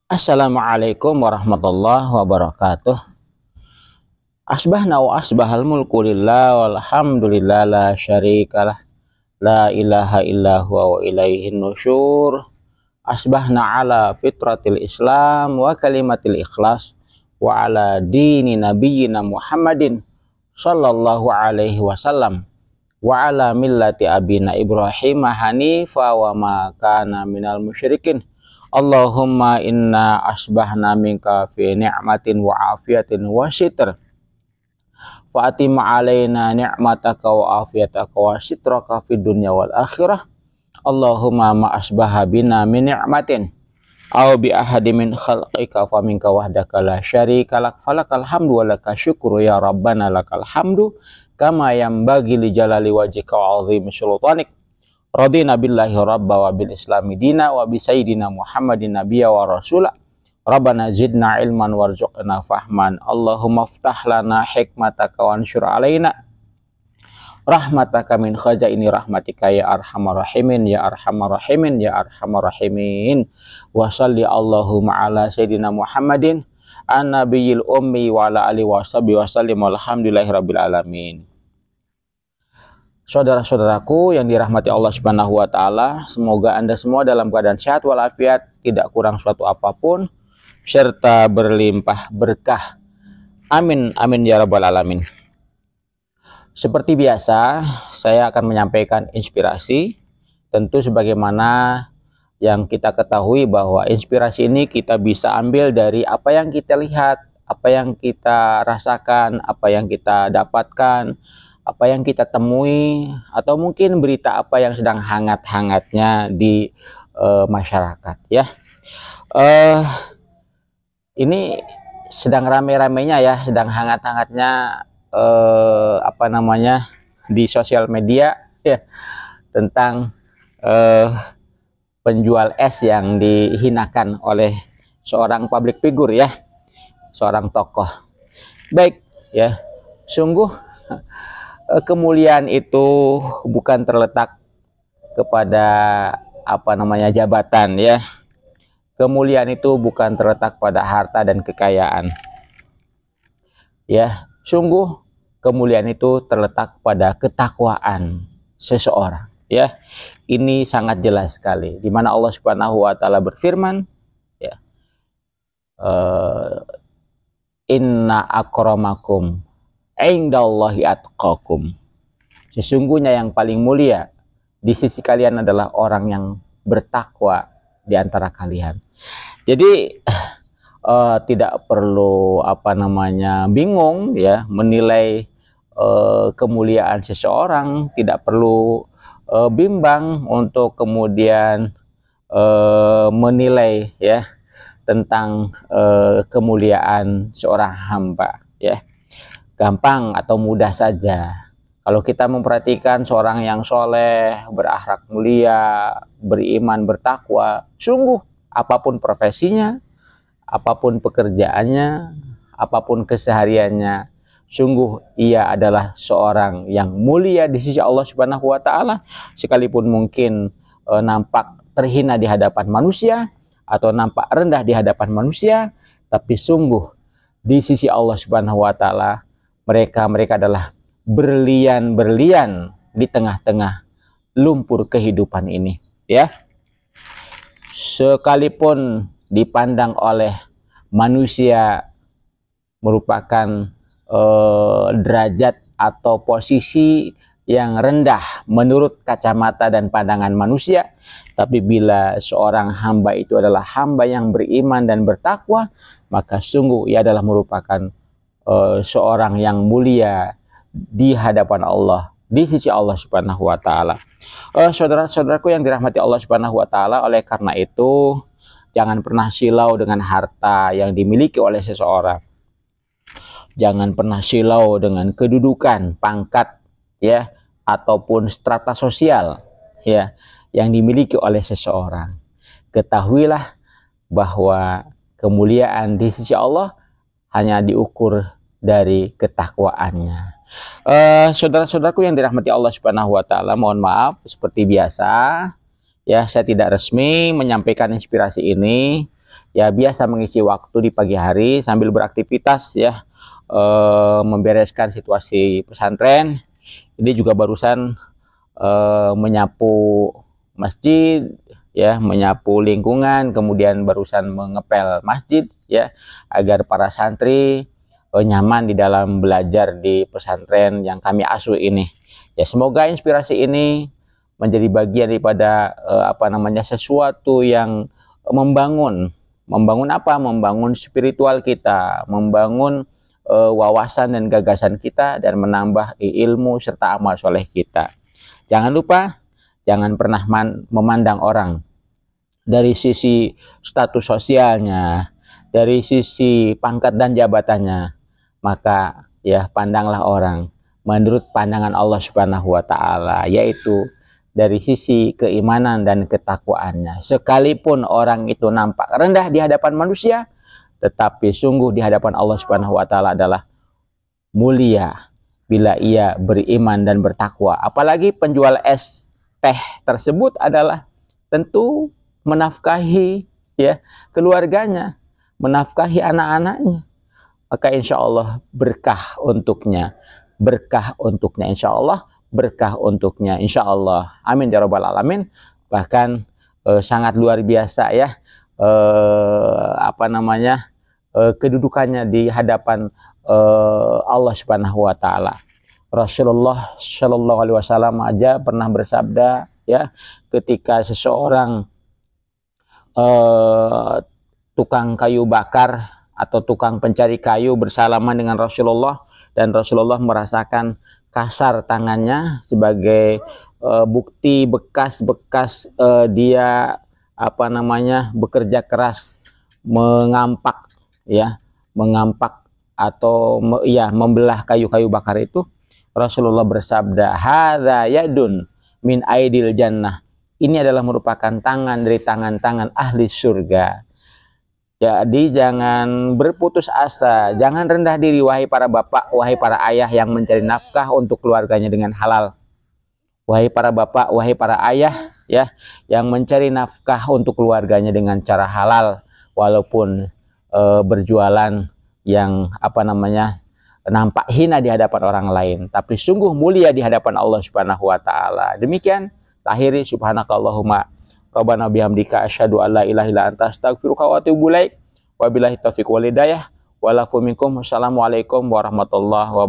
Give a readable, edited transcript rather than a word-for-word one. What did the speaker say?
Assalamualaikum warahmatullahi wabarakatuh. Asbahna wa asbahal mulku lillah walhamdulillah la syarikalah la ilaha illa huwa wa ilaihin nusyur. Asbahna ala fitratil Islam wa kalimatil ikhlas wa ala dini nabiyyina Muhammadin sallallahu alaihi wasallam wa ala millati abina Ibrahim hanifa wa ma kana minal musyrikin. Allahumma inna asbahna minka fi ni'matin wa afiyatin wa sitr fa atimma alaina ni'mataka wa afiyataka wa sitraka fid dunya wal akhirah. Allahumma ma asbaha bina min ni'matin aw bi ahadi min khalqika fa minka wahdaka la syarika lak falakal hamdu wa laka syukru ya rabbana lakal hamdu kama yanbaghi li jalali wajhika wa 'azimi sultanik. Radina billahi rabba wa bil islami dina wa bi sayyidina Muhammadin nabiyya wa rasula. Rabbana zidna ilman warzuqna fahman. Allahumma ftah lana hikmataka wa ansyur alaina rahmataka min khazaini rahmatika ya arhamar rahimin ya arhamar rahimin ya arhamar rahimin. Wa salli Allahumma ala sayyidina Muhammadin an-nabiyil ummi wa ala alihi wa sahbihi wa sallim walhamdulillahi rabbil alamin. Saudara-saudaraku yang dirahmati Allah Subhanahu wa taala, semoga Anda semua dalam keadaan sehat walafiat, tidak kurang suatu apapun, serta berlimpah berkah. Amin amin ya rabbal alamin. Seperti biasa, saya akan menyampaikan inspirasi, tentu sebagaimana yang kita ketahui bahwa inspirasi ini kita bisa ambil dari apa yang kita lihat, apa yang kita rasakan, apa yang kita dapatkan, apa yang kita temui, atau mungkin berita apa yang sedang hangat-hangatnya di masyarakat ya. Ini sedang rame-ramenya ya, sedang hangat-hangatnya di sosial media ya, tentang penjual es yang dihinakan oleh seorang public figure ya, seorang tokoh. Baik ya, sungguh kemuliaan itu bukan terletak kepada jabatan ya. Kemuliaan itu bukan terletak pada harta dan kekayaan. Ya, sungguh kemuliaan itu terletak pada ketakwaan seseorang ya. Ini sangat jelas sekali di mana Allah Subhanahu wa taala berfirman ya. Inna akramakum indallahi atqakum. Sesungguhnya yang paling mulia di sisi kalian adalah orang yang bertakwa di antara kalian. Jadi tidak perlu bingung ya menilai kemuliaan seseorang, tidak perlu bimbang untuk kemudian menilai ya tentang kemuliaan seorang hamba ya. Gampang atau mudah saja kalau kita memperhatikan seorang yang soleh, berakhlak mulia, beriman, bertakwa. Sungguh apapun profesinya, apapun pekerjaannya, apapun kesehariannya, sungguh ia adalah seorang yang mulia di sisi Allah Subhanahu wa taala, sekalipun mungkin nampak terhina di hadapan manusia atau nampak rendah di hadapan manusia, tapi sungguh di sisi Allah Subhanahu wa taala mereka adalah berlian-berlian di tengah-tengah lumpur kehidupan ini ya. Sekalipun dipandang oleh manusia merupakan derajat atau posisi yang rendah menurut kacamata dan pandangan manusia, tapi bila seorang hamba itu adalah hamba yang beriman dan bertakwa, maka sungguh ia adalah merupakan seorang yang mulia di hadapan Allah, di sisi Allah Subhanahu wa taala. Saudara-saudaraku yang dirahmati Allah Subhanahu wa taala, oleh karena itu jangan pernah silau dengan harta yang dimiliki oleh seseorang. Jangan pernah silau dengan kedudukan, pangkat ya, ataupun strata sosial ya yang dimiliki oleh seseorang. Ketahuilah bahwa kemuliaan di sisi Allah hanya diukur dari ketakwaannya. Saudara-saudaraku yang dirahmati Allah Subhanahu wa taala, mohon maaf seperti biasa ya, saya tidak resmi menyampaikan inspirasi ini ya biasa mengisi waktu di pagi hari sambil beraktivitas ya, membereskan situasi pesantren. Ini juga barusan menyapu masjid ya, menyapu lingkungan, kemudian barusan mengepel masjid ya, agar para santri nyaman di dalam belajar di pesantren yang kami asuh ini. Ya, semoga inspirasi ini menjadi bagian daripada sesuatu yang membangun apa? Membangun spiritual kita, membangun wawasan dan gagasan kita, dan menambah ilmu serta amal soleh kita. Jangan lupa, jangan pernah memandang orang dari sisi status sosialnya, dari sisi pangkat dan jabatannya. Maka ya pandanglah orang menurut pandangan Allah Subhanahu wa taala, yaitu dari sisi keimanan dan ketakwaannya. Sekalipun orang itu nampak rendah di hadapan manusia, tetapi sungguh di hadapan Allah Subhanahu wa taala adalah mulia bila ia beriman dan bertakwa. Apalagi penjual es teh tersebut adalah tentu menafkahi ya keluarganya, menafkahi anak-anaknya. Maka insya Allah berkah untuknya, insya Allah berkah untuknya, insya Allah. Amin ya rabbal alamin. Bahkan sangat luar biasa ya kedudukannya di hadapan Allah Subhanahu wa taala. Rasulullah Shallallahu alaihi wasallam aja pernah bersabda ya, ketika seseorang tukang kayu bakar atau tukang pencari kayu bersalaman dengan Rasulullah, dan Rasulullah merasakan kasar tangannya sebagai bukti bekas-bekas dia bekerja keras mengampak atau membelah kayu-kayu bakar itu. Rasulullah bersabda, hadza yadun min aidil jannah. Ini adalah merupakan tangan dari tangan-tangan ahli surga. Jadi jangan berputus asa, jangan rendah diri wahai para bapak, wahai para ayah yang mencari nafkah untuk keluarganya dengan halal. Wahai para bapak, wahai para ayah ya yang mencari nafkah untuk keluarganya dengan cara halal, walaupun berjualan yang nampak hina di hadapan orang lain, tapi sungguh mulia di hadapan Allah Subhanahu wa taala. Demikian akhiri, subhanakallahumma rabbana bihamdika asyhadu an la ilaha illa anta astaghfiruka wa atubu ilaik. Wabillahi taufiq wal hidayah. Walafu minkum. Wassalamualaikum warahmatullahi wabarakatuh.